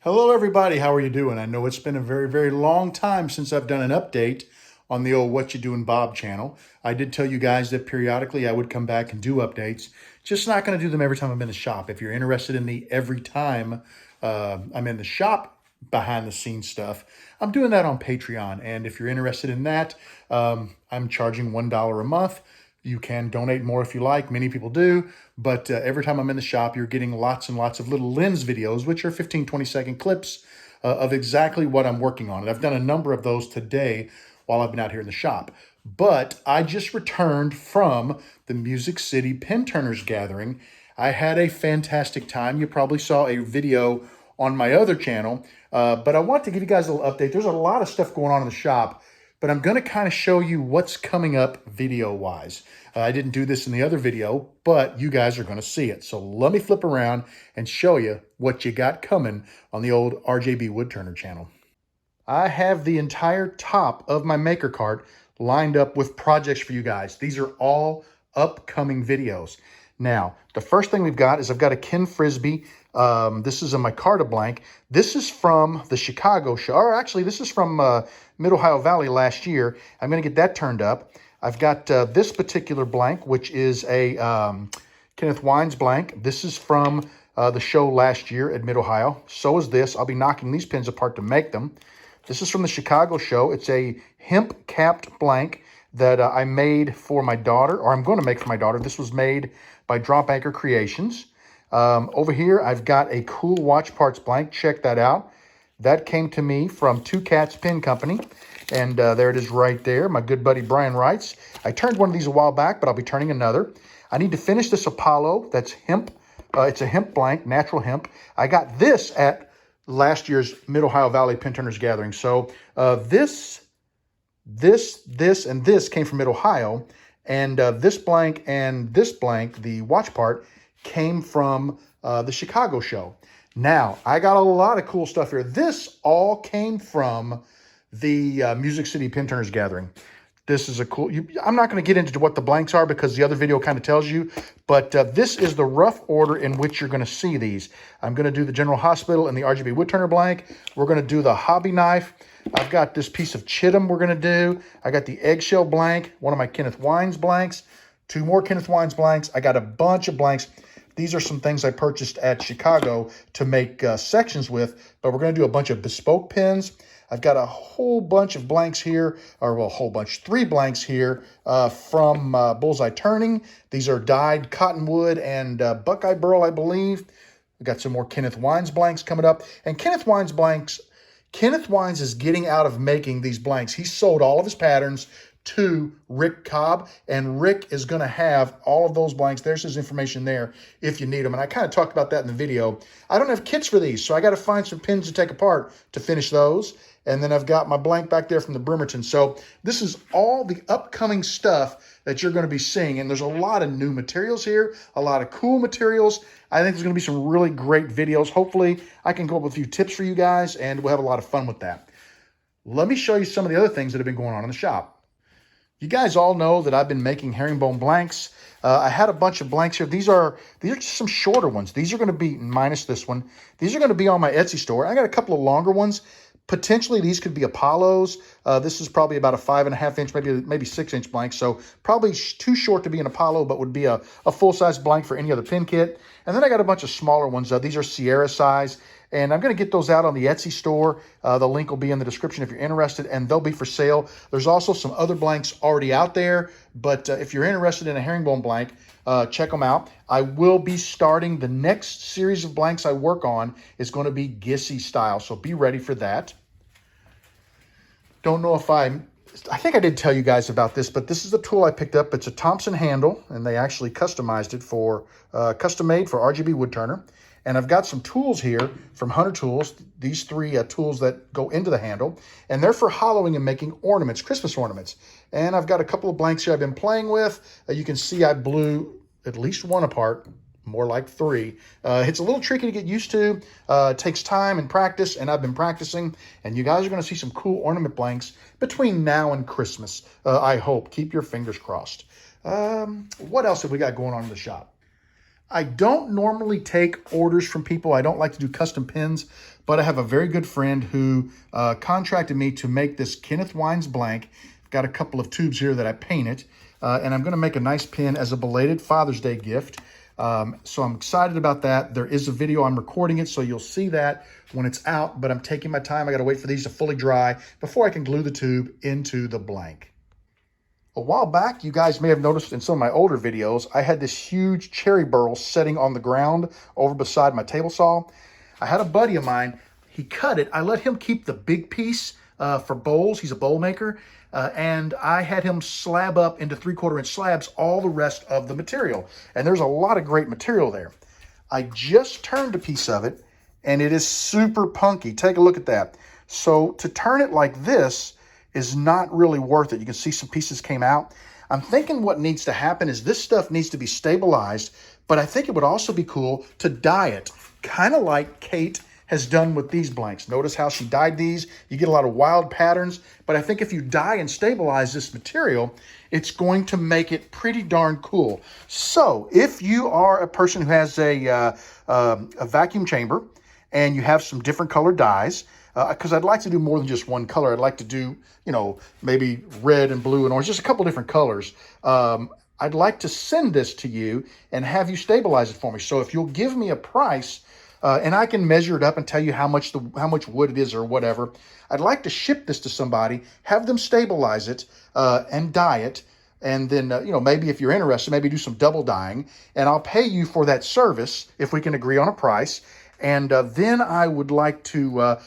Hello, everybody. How are you doing? I know it's been a very, very long time since I've done an update on the old What You Doing Bob channel. I did tell you guys that periodically I would come back and do updates. Just not going to do them every time I'm in the shop. If you're interested in the every time I'm in the shop behind the scenes stuff, I'm doing that on Patreon. And if you're interested in that, I'm charging $1 a month. You can donate more if you like. Many people do. But every time I'm in the shop, you're getting lots and lots of little lens videos, which are 15, 20-second clips of exactly what I'm working on. And I've done a number of those today while I've been out here in the shop. But I just returned from the Music City Pen Turners Gathering. I had a fantastic time. You probably saw a video on my other channel. But I want to give you guys a little update. There's a lot of stuff going on in the shop, but I'm going to kind of show you what's coming up video-wise. I didn't do this in the other video, but you guys are going to see it. So let me flip around and show you what you got coming on the old RJB Woodturner channel. I have the entire top of my maker cart lined up with projects for you guys. These are all upcoming videos. Now, the first thing we've got is I've got a Ken Frisbee. This is a micarta blank. This is from the Chicago show, or actually this is from Mid-Ohio Valley last year. I'm going to get that turned up. I've got this particular blank, which is a Kenneth Wines blank. This is from the show last year at Mid-Ohio. So is this. I'll be knocking these pins apart to make them. This is from the Chicago show. It's a hemp-capped blank that I made for my daughter, or I'm going to make for my daughter. This was made by Drop Anchor Creations. Over here, I've got a cool watch parts blank. Check that out. That came to me from Two Cats Pen Company. And there it is right there. My good buddy Brian writes, I turned one of these a while back, but I'll be turning another. I need to finish this Apollo. That's hemp. It's a hemp blank, natural hemp. I got this at last year's Mid-Ohio Valley Pen Turners Gathering. So this, and this came from Mid-Ohio. And this blank and this blank, the watch part, came from the Chicago show. Now, I got a lot of cool stuff here. This all came from the Music City Pen Turners Gathering. This is a cool... I'm not going to get into what the blanks are because the other video kind of tells you, but this is the rough order in which you're going to see these. I'm going to do the General Hospital and the RGB Woodturner blank. We're going to do the hobby knife. I've got this piece of Chitham we're going to do. I got the eggshell blank, one of my Kenneth Wines blanks, two more Kenneth Wines blanks. I got a bunch of blanks. These are some things I purchased at Chicago to make sections with, but we're going to do a bunch of bespoke pens. I've got a whole bunch of blanks here, or well, a whole bunch, 3 blanks here from Bullseye Turning. These are dyed cottonwood and Buckeye Burl, I believe. We've got some more Kenneth Wines blanks coming up. And Kenneth Wines blanks, Kenneth Wines is getting out of making these blanks. He sold all of his patterns to Rick Cobb, and Rick is going to have all of those blanks. There's his information there if you need them. And I kind of talked about that in the video. I don't have kits for these, so I got to find some pins to take apart to finish those. And then I've got my blank back there from the Bremerton. So this is all the upcoming stuff that you're going to be seeing. And there's a lot of new materials here, a lot of cool materials. I think there's going to be some really great videos. Hopefully, I can come up with a few tips for you guys, and we'll have a lot of fun with that. Let me show you some of the other things that have been going on in the shop. You guys all know that I've been making herringbone blanks. I had a bunch of blanks here. These are just some shorter ones. These are going to be, minus this one, these are going to be on my Etsy store. I got a couple of longer ones. Potentially, these could be Apollos. This is probably about a 5.5 inch, maybe 6 inch blank. So probably too short to be an Apollo, but would be a full-size blank for any other pen kit. And then I got a bunch of smaller ones. These are Sierra size. And I'm going to get those out on the Etsy store. The link will be in the description if you're interested, and they'll be for sale. There's also some other blanks already out there, but if you're interested in a herringbone blank, check them out. I will be starting the next series of blanks I work on is going to be Gissy style, so be ready for that. Don't know if I think I did tell you guys about this, but this is the tool I picked up. It's a Thompson handle, and they actually customized it for, custom made for RGB Woodturner. And I've got some tools here from Hunter Tools, these 3 tools that go into the handle, and they're for hollowing and making ornaments, Christmas ornaments. And I've got a couple of blanks here I've been playing with. You can see I blew at least 1 apart, more like 3. It's a little tricky to get used to. It takes time and practice, and I've been practicing. And you guys are going to see some cool ornament blanks between now and Christmas, I hope. Keep your fingers crossed. What else have we got going on in the shop? I don't normally take orders from people. I don't like to do custom pins, but I have a very good friend who contracted me to make this Kenneth Wines blank. I've got a couple of tubes here that I painted, and I'm going to make a nice pin as a belated Father's Day gift. So I'm excited about that. There is a video, I'm recording it, so you'll see that when it's out, but I'm taking my time. I got to wait for these to fully dry before I can glue the tube into the blank. A while back, you guys may have noticed in some of my older videos, I had this huge cherry burl sitting on the ground over beside my table saw. I had a buddy of mine, he cut it. I let him keep the big piece for bowls. He's a bowl maker. And I had him slab up into 3/4 inch slabs all the rest of the material. And there's a lot of great material there. I just turned a piece of it and it is super punky. Take a look at that. So to turn it like this is not really worth it. You can see some pieces came out. I'm thinking what needs to happen is this stuff needs to be stabilized, but I think it would also be cool to dye it, kind of like Kate has done with these blanks. Notice how she dyed these. You get a lot of wild patterns, but I think if you dye and stabilize this material, it's going to make it pretty darn cool. So if you are a person who has a vacuum chamber and you have some different colored dyes, because I'd like to do more than just one color. I'd like to do, you know, maybe red and blue and orange, just a couple different colors. I'd like to send this to you and have you stabilize it for me. So if you'll give me a price, and I can measure it up and tell you how much wood it is or whatever. I'd like to ship this to somebody, have them stabilize it and dye it, and then you know, maybe if you're interested, maybe do some double dyeing, and I'll pay you for that service if we can agree on a price. And then I would like to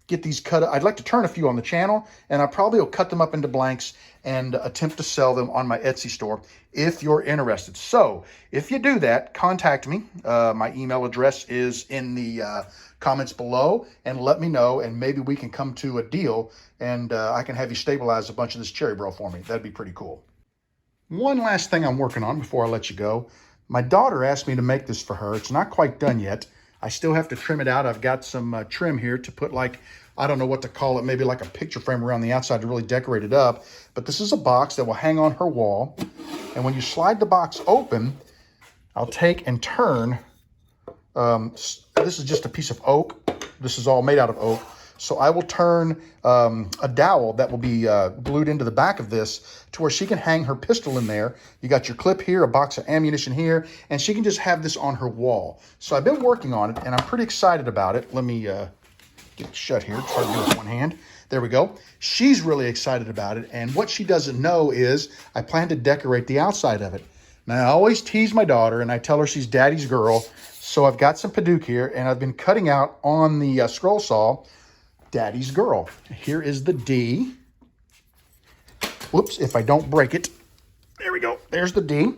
get these cut. I'd like to turn a few on the channel, and I probably will cut them up into blanks and attempt to sell them on my Etsy store if you're interested. So if you do that, contact me. My email address is in the comments below, and let me know, and maybe we can come to a deal, and I can have you stabilize a bunch of this cherry burl for me. That'd be pretty cool. One last thing I'm working on before I let you go. My daughter asked me to make this for her. It's not quite done yet. I still have to trim it out. I've got some trim here to put, like, I don't know what to call it, maybe like a picture frame around the outside to really decorate it up. But this is a box that will hang on her wall. And when you slide the box open, I'll take and turn. This is just a piece of oak. This is all made out of oak. So I will turn a dowel that will be glued into the back of this to where she can hang her pistol in there. You got your clip here, a box of ammunition here, and she can just have this on her wall. So I've been working on it, and I'm pretty excited about it. Let me get it shut here. It's hard to do with one hand. There we go. She's really excited about it, and what she doesn't know is I plan to decorate the outside of it. Now, I always tease my daughter, and I tell her she's daddy's girl. So I've got some Padauk here, and I've been cutting out on the scroll saw Daddy's Girl. Here is the D. Whoops, if I don't break it. There we go. There's the D.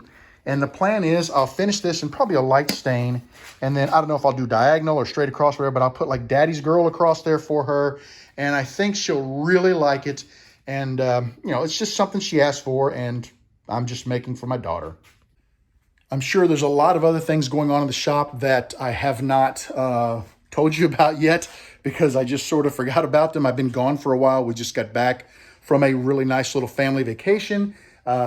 And the plan is I'll finish this in probably a light stain. And then I don't know if I'll do diagonal or straight across there, but I'll put like Daddy's Girl across there for her. And I think she'll really like it. And, you know, it's just something she asked for, and I'm just making for my daughter. I'm sure there's a lot of other things going on in the shop that I have not told you about yet, because I just sort of forgot about them. I've been gone for a while. We just got back from a really nice little family vacation.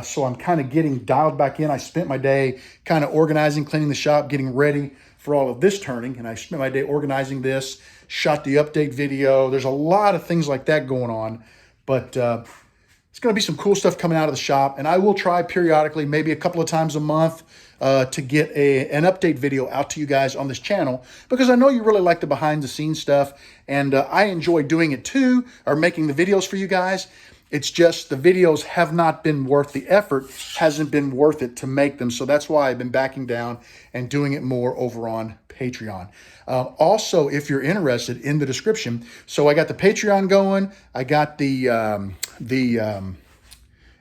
So I'm kind of getting dialed back in. I spent my day kind of organizing, cleaning the shop, getting ready for all of this turning. And I spent my day organizing this, shot the update video. There's a lot of things like that going on. But it's going to be some cool stuff coming out of the shop. And I will try periodically, maybe a couple of times a month, to get an update video out to you guys on this channel, because I know you really like the behind the scenes stuff, and I enjoy doing it too, or making the videos for you guys. It's just the videos have not been worth the effort, hasn't been worth it to make them. So that's why I've been backing down and doing it more over on Patreon. Also, if you're interested, in the description, so I got the Patreon going, I got the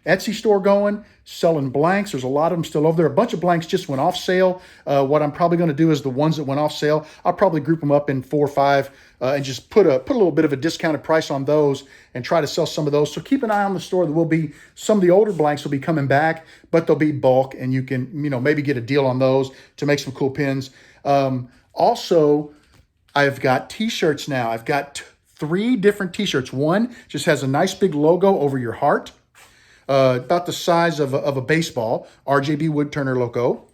Etsy store going, selling blanks. There's a lot of them still over there. A bunch of blanks just went off sale. What I'm probably going to do is the ones that went off sale, I'll probably group them up in 4 or 5 and just put a little bit of a discounted price on those and try to sell some of those. So keep an eye on the store. There will be some of the older blanks will be coming back, but they'll be bulk, and you can, you know, maybe get a deal on those to make some cool pins. Also, I've got t-shirts now. I've got 3 different t-shirts. One just has a nice big logo over your heart. About the size of a baseball, RJB Woodturner logo.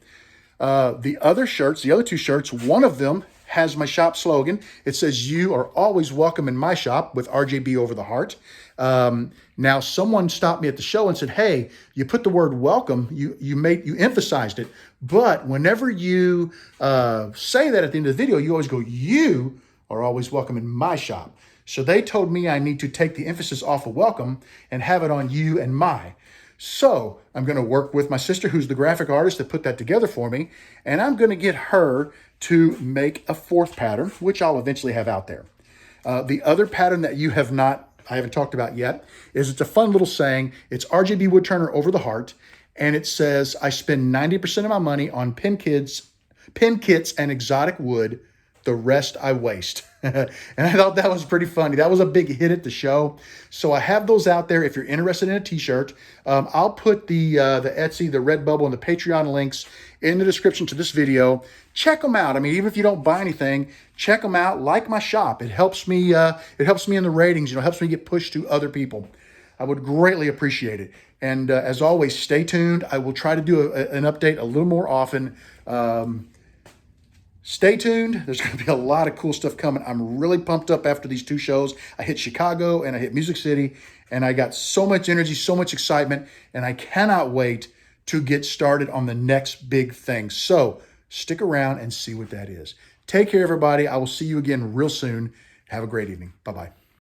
The other shirts, the other two shirts, one of them has my shop slogan. It says, "You are always welcome in my shop," with RJB over the heart. Now, someone stopped me at the show and said, "Hey, you put the word welcome, you emphasized it, but whenever you say that at the end of the video, you always go, 'You are always welcome in my shop.'" So they told me I need to take the emphasis off of welcome and have it on you and my. So I'm going to work with my sister, who's the graphic artist, to put that together for me. And I'm going to get her to make a fourth pattern, which I'll eventually have out there. The other pattern that I haven't talked about yet, is it's a fun little saying. It's RJB Woodturner over the heart. And it says, "I spend 90% of my money on pin kits, and exotic wood. The rest I waste." And I thought that was pretty funny. That was a big hit at the show. So I have those out there if you're interested in a t-shirt. I'll put the Etsy, the Redbubble, and the Patreon links in the description to this video. Check them out. I mean, even if you don't buy anything, check them out. Like my shop. It helps me in the ratings. You know, helps me get pushed to other people. I would greatly appreciate it. And as always, stay tuned. I will try to do an update a little more often. Stay tuned. There's going to be a lot of cool stuff coming. I'm really pumped up after these two shows. I hit Chicago and I hit Music City, and I got so much energy, so much excitement, and I cannot wait to get started on the next big thing. So stick around and see what that is. Take care, everybody. I will see you again real soon. Have a great evening. Bye-bye.